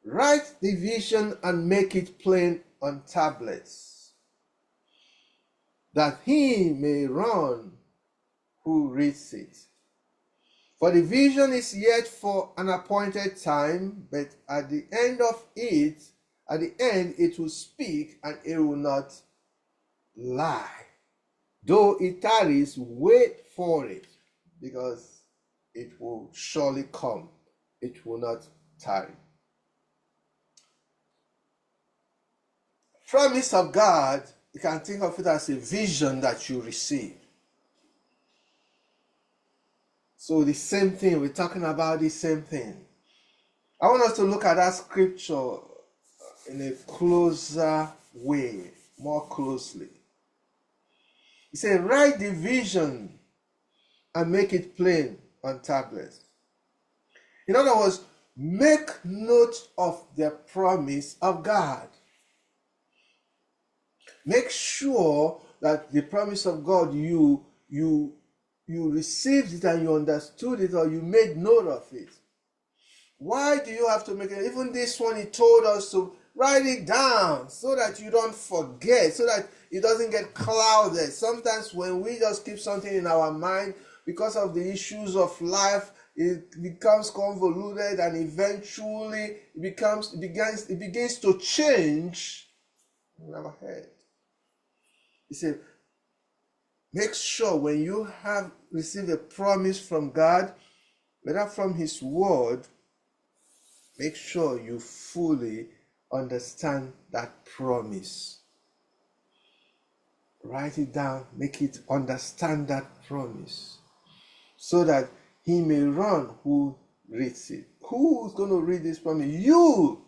Write the vision and make it plain on tablets, that he may run who reads it. For the vision is yet for an appointed time, but at the end it will speak, and it will not lie. Though it tarries, wait for it, because it will surely come. It will not tarry. Promise of God, you can think of it as a vision that you receive. So the same thing, we're talking about the same thing. I want us to look at that scripture in a closer way, more closely. He said, write the vision and make it plain on tablets. In other words, make note of the promise of God. Make sure that the promise of God, you received it and you understood it, or you made note of it. Why do you have to make it? Even this one, he told us to write it down so that you don't forget, so that it doesn't get clouded. Sometimes when we just keep something in our mind because of the issues of life, it becomes convoluted, and eventually it begins to change in our head. He said, make sure when you have received a promise from God, whether from his word, make sure you fully understand that promise. Write it down, make it understand that promise, so that he may run who reads it. Who is going to read this promise? You!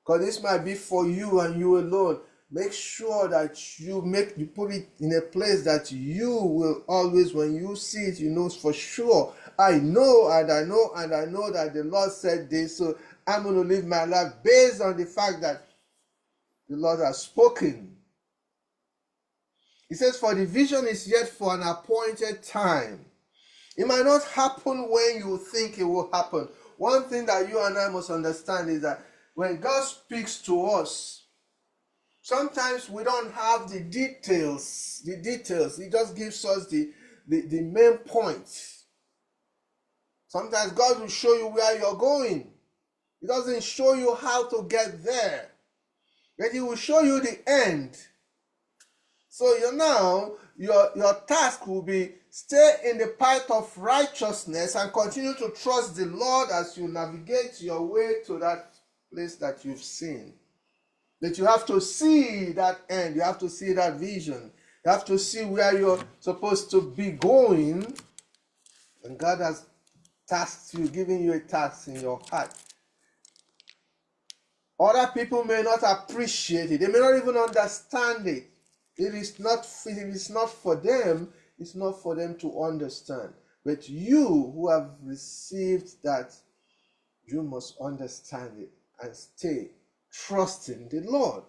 Because this might be for you and you alone. Make sure that you put it in a place that you will always, when you see it, you know for sure. I know that the Lord said this, so I'm going to live my life based on the fact that the Lord has spoken. He says, for the vision is yet for an appointed time. It might not happen when you think it will happen. One thing that you and I must understand is that when God speaks to us, sometimes we don't have the details. He just gives us the main points. Sometimes God will show you where you're going. He doesn't show you how to get there, but he will show you the end. So your task will be stay in the path of righteousness and continue to trust the Lord as you navigate your way to that place that you've seen. That you have to see that end. You have to see that vision. You have to see where you're supposed to be going. And God has tasked you, giving you a task in your heart. Other people may not appreciate it. They may not even understand it. It is not for them. It's not for them to understand. But you who have received that, you must understand it and stay trusting the Lord.